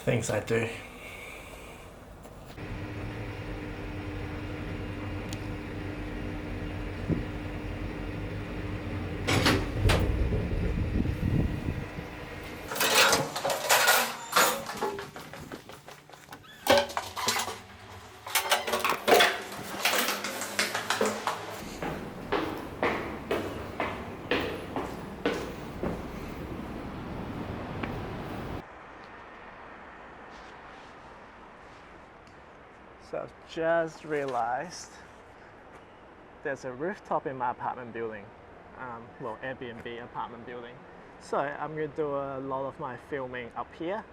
things I do. So I've just realized there's a rooftop in my apartment building, well, Airbnb apartment building. So I'm going to do a lot of my filming up here,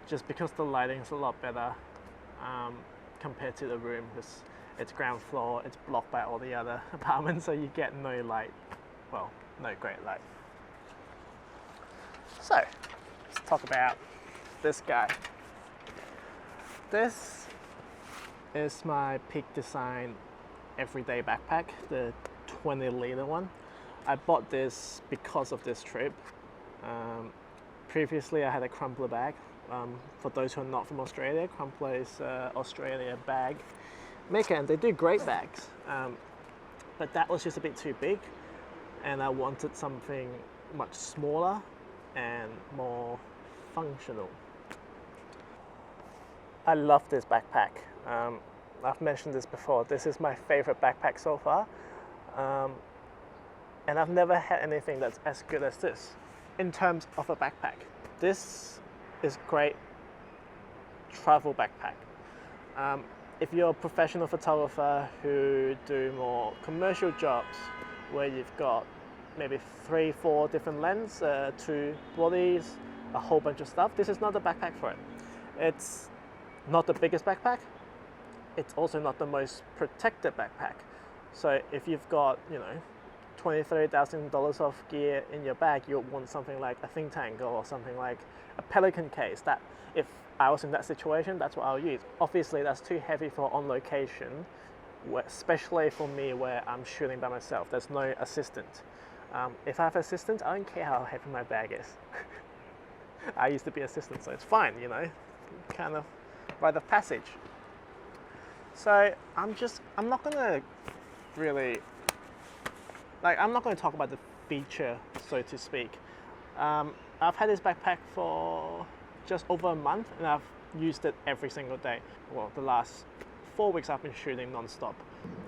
just because the lighting's a lot better compared to the room, because it's ground floor, it's blocked by all the other apartments, so you get no light, well, no great light. So let's talk about this guy. This is my Peak Design everyday backpack, the 20-liter one. I bought this because of this trip. Previously I had a Crumpler bag. For those who are not from Australia, Crumpler is Australia bag maker, and they do great bags. But that was just a bit too big, and I wanted something much smaller and more functional. I love this backpack. I've mentioned this before. This is my favorite backpack so far. And I've never had anything that's as good as this in terms of a backpack. This is great travel backpack. If you're a professional photographer who do more commercial jobs where you've got maybe 3-4 different lenses, 2 bodies, a whole bunch of stuff, this is not the backpack for it. It's not the biggest backpack. It's also not the most protected backpack. So if you've got, $20,000-$30,000 of gear in your bag, you'll want something like a think tank or something like a Pelican case. That, if I was in that situation, that's what I'll use. Obviously, that's too heavy for on location, especially for me where I'm shooting by myself. There's no assistant. If I have assistant, I don't care how heavy my bag is. I used to be assistant, so it's fine, kind of rite of passage. So I'm not gonna really, I'm not gonna talk about the feature, so to speak. I've had this backpack for just over a month, and I've used it every single day. Well, the last 4 weeks I've been shooting non-stop.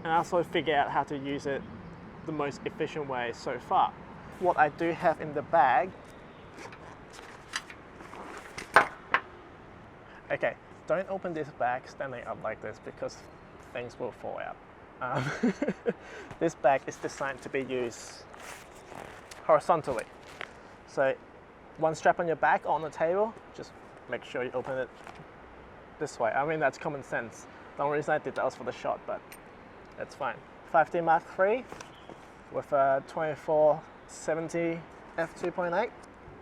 And I also figured out how to use it the most efficient way so far. What I do have in the bag, okay, don't open this bag standing up like this because things will fall out. This bag is designed to be used horizontally. So one strap on your back or on the table, just make sure you open it this way. I mean, that's common sense. The only reason I did that was for the shot, but that's fine. 5D Mark III with a 2470 f2.8.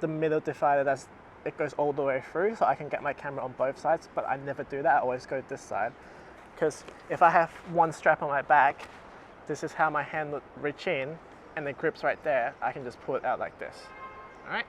The middle divider, it goes all the way through, so I can get my camera on both sides, but I never do that. I always go this side, because if I have one strap on my back, this is how my hand would reach in, and it grips right there. I can just pull it out like this. All right.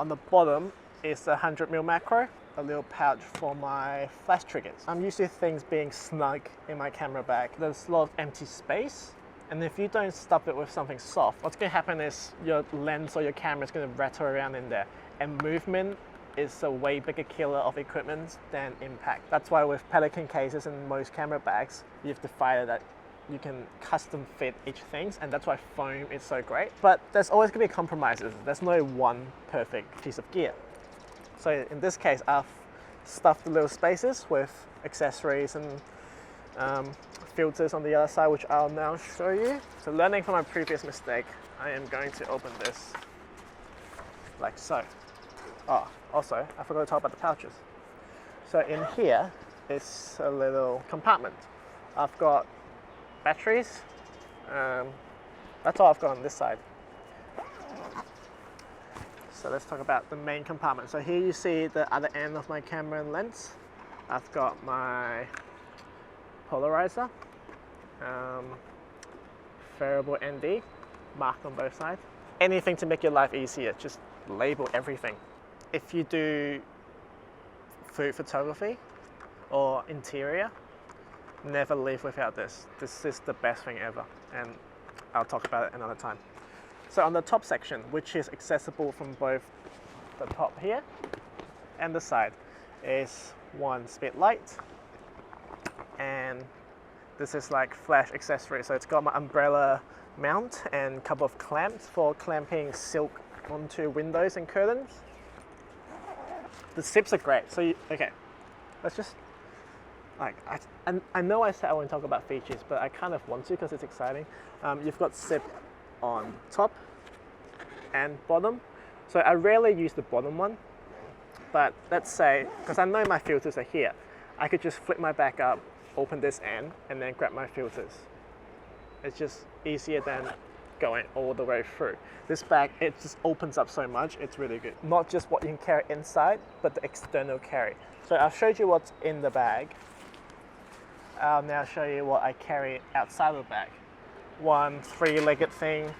On the bottom is a 100mm macro, a little pouch for my flash triggers. I'm used to things being snug in my camera bag. There's a lot of empty space, and if you don't stuff it with something soft, what's going to happen is your lens or your camera is going to rattle around in there, and movement is a way bigger killer of equipment than impact. That's why with Pelican cases and most camera bags, you've decided that you can custom fit each thing, and that's why foam is so great. But there's always going to be compromises. There's no one perfect piece of gear. So in this case, I've stuffed the little spaces with accessories and filters on the other side, which I'll now show you. So learning from my previous mistake, I am going to open this like so. Oh, also, I forgot to talk about the pouches. So in here is a little compartment. I've got batteries. That's all I've got on this side. So let's talk about the main compartment. So here you see the other end of my camera and lens. I've got my polarizer, variable ND, marked on both sides. Anything to make your life easier, just label everything. if you do food photography or interior, never leave without this. This is the best thing ever, and I'll talk about it another time. So on the top section, which is accessible from both the top here and the side, is one speed light, and this is like flash accessory. So it's got my umbrella mount and a couple of clamps for clamping silk onto windows and curtains. The zips are great. So okay, let's just I know I said I won't talk about features, but I kind of want to because it's exciting. You've got zip on top and bottom. So I rarely use the bottom one, but let's say, because I know my filters are here, I could just flip my back up, open this end, and then grab my filters. It's just easier than going all the way through. This bag, it just opens up so much, it's really good. Not just what you can carry inside, but the external carry. So I've showed you what's in the bag. I'll now show you what I carry outside of the bag. One three-legged thing.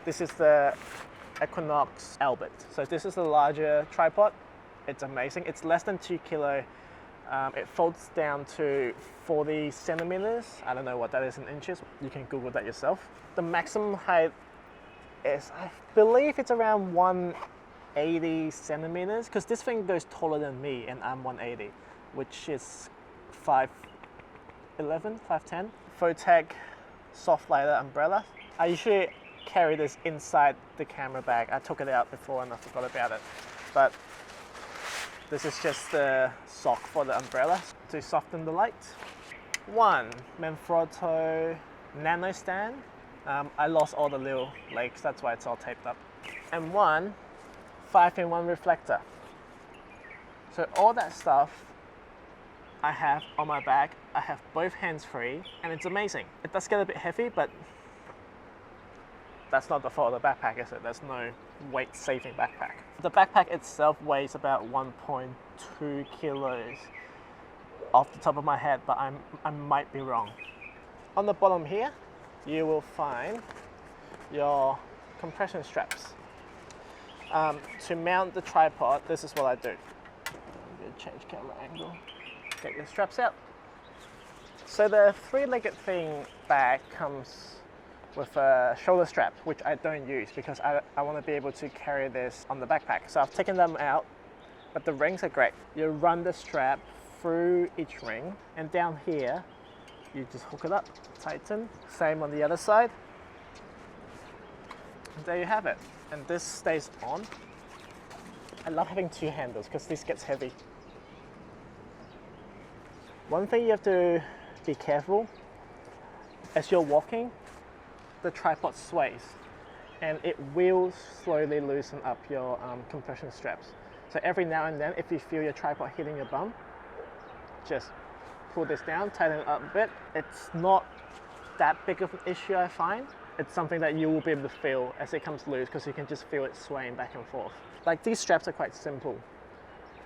This is the Equinox Albert. So this is a larger tripod. It's amazing. It's less than 2 kilo. It folds down to 40 centimeters. I don't know what that is in inches. You can Google that yourself. The maximum height is, I believe it's around 180 centimeters, because this thing goes taller than me and I'm 180, which is 5'11", 5'10". Photech soft lighter umbrella. I usually carry this inside the camera bag. I took it out before and I forgot about it. But this is just the sock for the umbrella to soften the light. One Manfrotto nano stand. I lost all the little legs, that's why it's all taped up. And one 5-in-1 reflector. So all that stuff I have on my bag. I have both hands free, and it's amazing. It does get a bit heavy, but that's not the fault of the backpack, is it? There's no weight saving backpack. The backpack itself weighs about 1.2 kilos off the top of my head, but I might be wrong. On the bottom here, you will find your compression straps. To mount the tripod, this is what I do. I'm going to change camera angle. Get your straps out. So the three-legged thing bag comes with a shoulder strap, which I don't use because I want to be able to carry this on the backpack. So I've taken them out, but the rings are great. You run the strap through each ring, and down here, you just hook it up, tighten. Same on the other side. And there you have it. And this stays on. I love having two handles because this gets heavy. One thing you have to be careful, as you're walking, the tripod sways and it will slowly loosen up your compression straps. So every now and then, if you feel your tripod hitting your bum, just pull this down, tighten it up a bit. It's not that big of an issue, I find. It's something that you will be able to feel as it comes loose because you can just feel it swaying back and forth. Like, these straps are quite simple.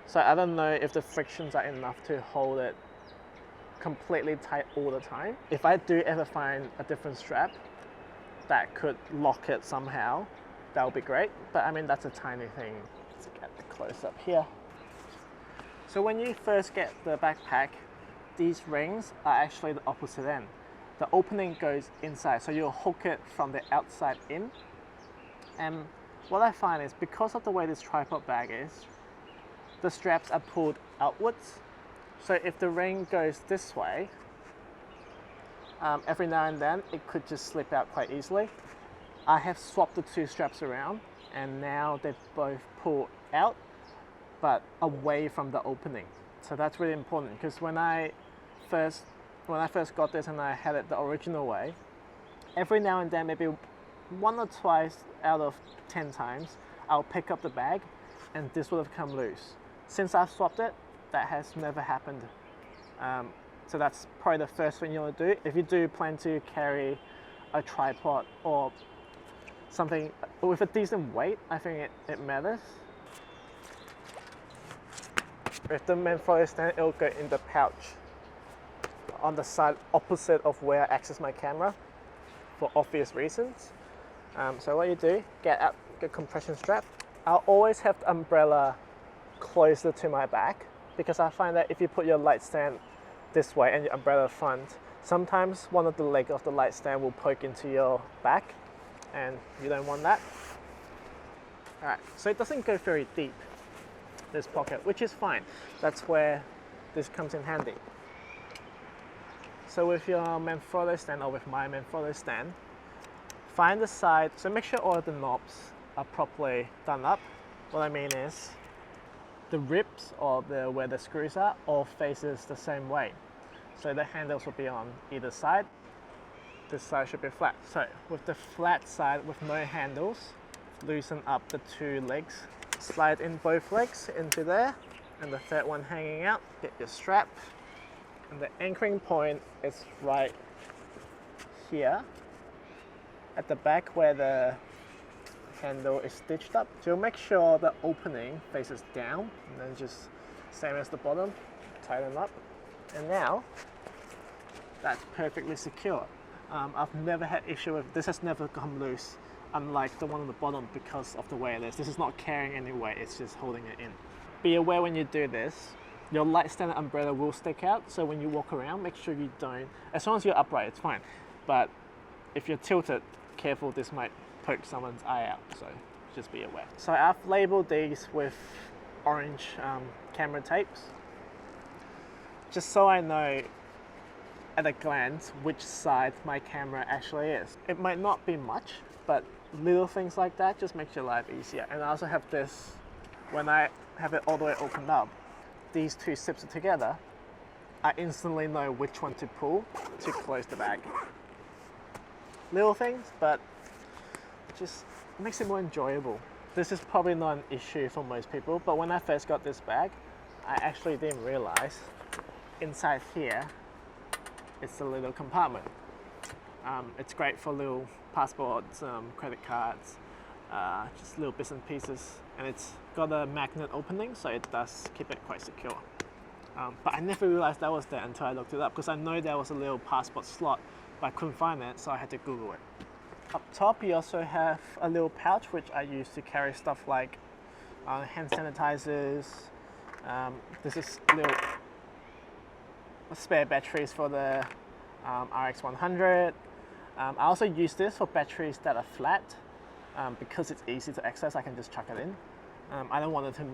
So I don't know if the frictions are enough to hold it completely tight all the time. If I do ever find a different strap that could lock it somehow, that would be great. But I mean, that's a tiny thing. Let's get the close up here. So when you first get the backpack, these rings are actually the opposite end. The opening goes inside, so you'll hook it from the outside in. And what I find is, because of the way this tripod bag is, the straps are pulled outwards. So if the ring goes this way, every now and then it could just slip out quite easily. I have swapped the two straps around, and now they both pull out, but away from the opening. So that's really important, because when I first got this and I had it the original way, every now and then, maybe 1 or twice out of 10 times, I'll pick up the bag and this would have come loose. Since I've swapped it, that has never happened. So that's probably the first thing you want to do. If you do plan to carry a tripod or something with a decent weight, I think it matters. With the Manfrotto stand, it'll go in the pouch on the side opposite of where I access my camera for obvious reasons. So what you do, get out the compression strap, I'll always have the umbrella closer to my back, because I find that if you put your light stand this way and your umbrella front, sometimes one of the legs of the light stand will poke into your back, and you don't want that. Alright, so it doesn't go very deep, this pocket, which is fine. That's where this comes in handy. So with your Manfrotto stand, or with my Manfrotto stand, find the side, so make sure all of the knobs are properly done up. What I mean is, the ribs or where the screws are all faces the same way. So the handles will be on either side. This side should be flat. So with the flat side with no handles, loosen up the two legs. Slide in both legs into there, and the third one hanging out. Get your strap, and the anchoring point is right here at the back where the handle is stitched up. So make sure the opening faces down, and then just same as the bottom, tighten up. And now that's perfectly secure. I've never had issue with this, has never come loose, unlike the one on the bottom, because of the way it is. This is not carrying any weight, it's just holding it in. Be aware when you do this, your light stand umbrella will stick out, so when you walk around, make sure you don't, as long as you're upright, it's fine. But if you're tilted, careful, this might poke someone's eye out, so just be aware. So I've labeled these with orange camera tapes, just so I know at a glance which side my camera actually is. It might not be much, but little things like that just makes your life easier. And I also have this, when I have it all the way opened up, these two zips are together, I instantly know which one to pull to close the bag. Little things, but just makes it more enjoyable. This is probably not an issue for most people, but when I first got this bag, I actually didn't realize inside here it's a little compartment. It's great for little passports, credit cards, just little bits and pieces, and it's got a magnet opening, so it does keep it quite secure. But I never realized that was there until I looked it up, because I know there was a little passport slot, but I couldn't find it, so I had to Google it. Up top, you also have a little pouch which I use to carry stuff like hand sanitizers. This is little spare batteries for the RX100. I also use this for batteries that are flat, because it's easy to access. I can just chuck it in. I don't want it to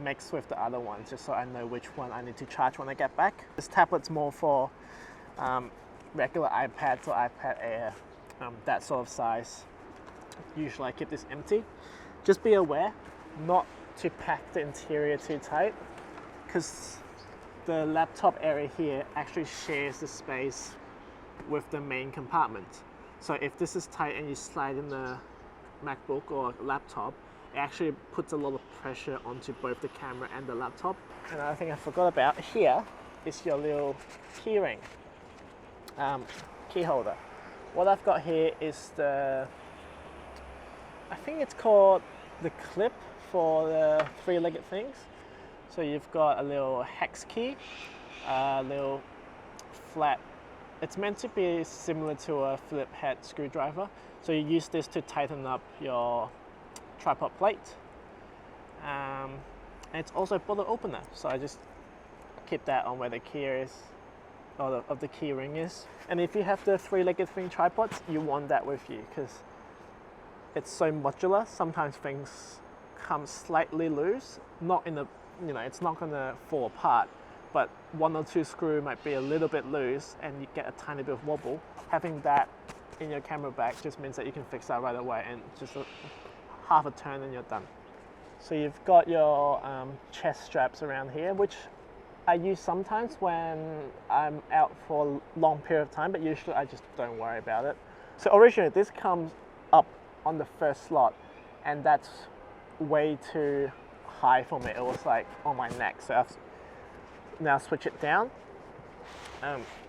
mix with the other ones, just so I know which one I need to charge when I get back. This tablet's more for regular iPads or iPad Air, that sort of size. Usually I keep this empty. Just be aware not to pack the interior too tight, because the laptop area here actually shares the space with the main compartment. So if this is tight and you slide in the MacBook or laptop, it actually puts a lot of pressure onto both the camera and the laptop. Another thing I forgot about here is your little key ring, key holder. What I've got here is the, I think it's called the clip for the three-legged things. So you've got a little hex key, a little flat. It's meant to be similar to a Phillips head screwdriver. So you use this to tighten up your tripod plate. And it's also a bottle opener. So I just keep that on where the key is, or the key ring is. And if you have the three-legged thing tripods, you want that with you, because it's so modular. Sometimes things come slightly loose, not in the, it's not gonna fall apart, but one or two screw might be a little bit loose and you get a tiny bit of wobble. Having that in your camera bag just means that you can fix that right away, and just half a turn and you're done. So you've got your chest straps around here, which I use sometimes when I'm out for a long period of time, but usually I just don't worry about it. So originally this comes up on the first slot, and that's way too high for me. It was like on my neck, so I've now switch it down.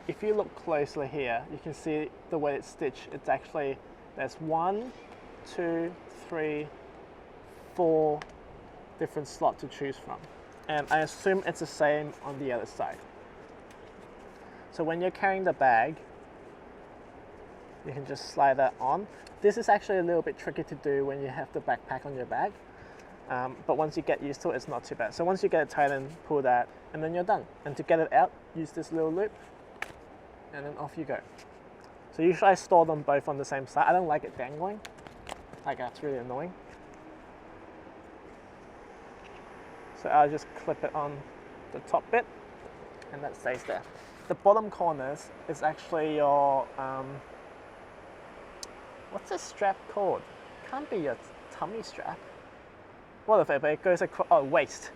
If you look closely here, you can see the way it's stitched. It's actually, there's 1, 2, 3, 4 different slots to choose from. And I assume it's the same on the other side. So when you're carrying the bag, you can just slide that on. This is actually a little bit tricky to do when you have the backpack on your back. But once you get used to it, it's not too bad. So once you get it tightened, pull that, and then you're done. And to get it out, use this little loop, and then off you go. So usually I store them both on the same side. I don't like it dangling. Like, that's really annoying. So I'll just clip it on the top bit, and that stays there. The bottom corners is actually your, what's this strap called? Can't be your tummy strap. Whatever, but it goes across, oh, waist.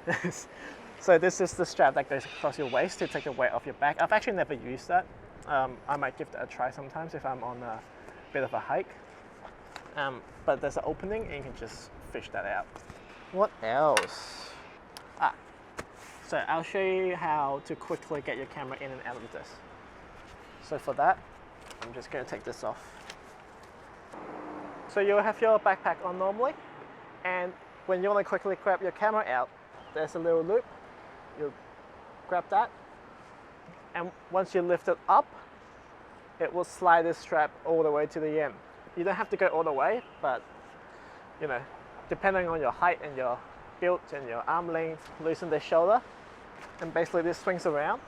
So this is the strap that goes across your waist to take the weight off your back. I've actually never used that. I might give that a try sometimes if I'm on a bit of a hike. But there's an opening and you can just fish that out. What else? So I'll show you how to quickly get your camera in and out of this. So for that, I'm just going to take this off. So you'll have your backpack on normally, and when you want to quickly grab your camera out, there's a little loop. You grab that, and once you lift it up, it will slide this strap all the way to the end. You don't have to go all the way, but you know, depending on your height and your build and your arm length, loosen the shoulder, and basically this swings around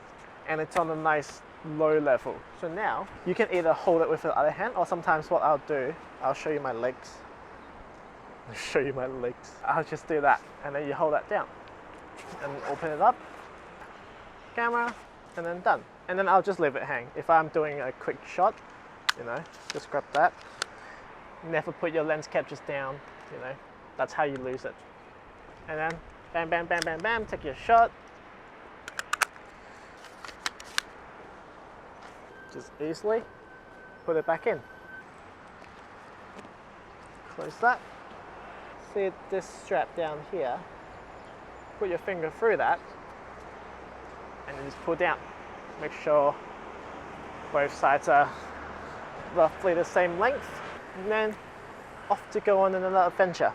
and it's on a nice low level. So now you can either hold it with the other hand, or sometimes what I'll do, I'll show you my legs. I'll just do that, and then you hold that down and open it up, camera, and then done. And then I'll just leave it hang. If I'm doing a quick shot, you know, just grab that. Never put your lens captures down, you know, that's how you lose it. And then bam, bam, bam, bam, bam, take your shot. Just easily put it back in. Close that. See this strap down here, put your finger through that and then just pull down. Make sure both sides are roughly the same length, and then off to go on another adventure.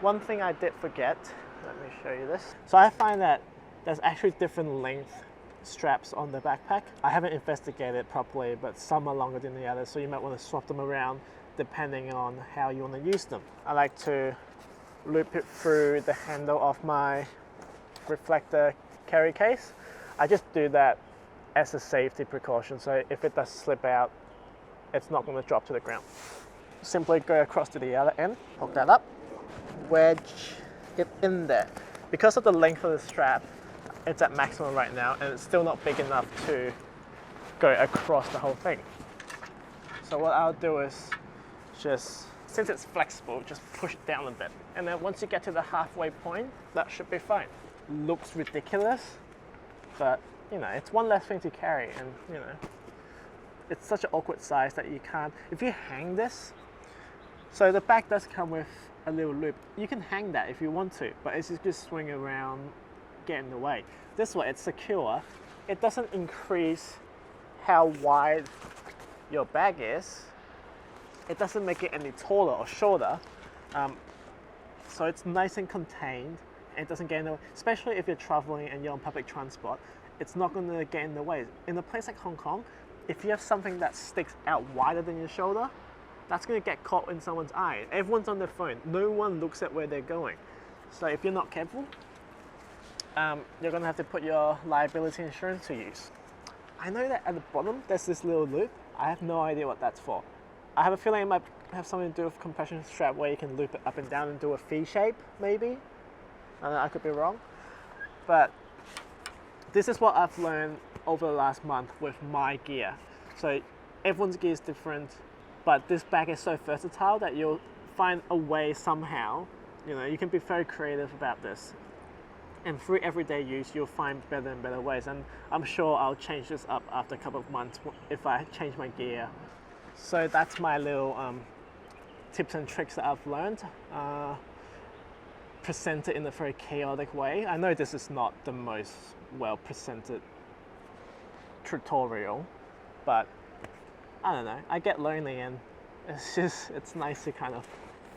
One thing I did forget, let me show you this. So I find that there's actually different length straps on the backpack. I haven't investigated properly, but some are longer than the others, so you might want to swap them around depending on how you want to use them. I like to loop it through the handle of my reflector carry case. I just do that as a safety precaution, so if it does slip out, it's not going to drop to the ground. Simply go across to the other end, hook that up, wedge it in there. Because of the length of the strap, it's at maximum right now, and it's still not big enough to go across the whole thing. So what I'll do is just, since it's flexible, just push it down a bit. And then once you get to the halfway point, that should be fine. Looks ridiculous, but you know, it's one less thing to carry, and you know, it's such an awkward size that you can't, if you hang this, so the back does come with a little loop. You can hang that if you want to, but it's just swing around, get in the way. This way it's secure. It doesn't increase how wide your bag is. It doesn't make it any taller or shorter. So it's nice and contained, and it doesn't get in the way. Especially if you're traveling and you're on public transport, it's not going to get in the way. In a place like Hong Kong, if you have something that sticks out wider than your shoulder, that's going to get caught in someone's eye. Everyone's on their phone. No one looks at where they're going. So if you're not careful, you're going to have to put your liability insurance to use. I know that at the bottom there's this little loop. I have no idea what that's for. I have a feeling it might have something to do with compression strap, where you can loop it up and down and do a V shape, maybe. I could be wrong. But this is what I've learned over the last month with my gear. So everyone's gear is different, but this bag is so versatile that you'll find a way somehow. You know, you can be very creative about this. And through everyday use, you'll find better and better ways. And I'm sure I'll change this up after a couple of months if I change my gear. So that's my little tips and tricks that I've learned. Presented in a very chaotic way. I know this is not the most well presented tutorial, but I don't know, I get lonely, and it's nice to kind of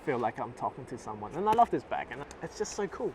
feel like I'm talking to someone. And I love this bag, and it's just so cool.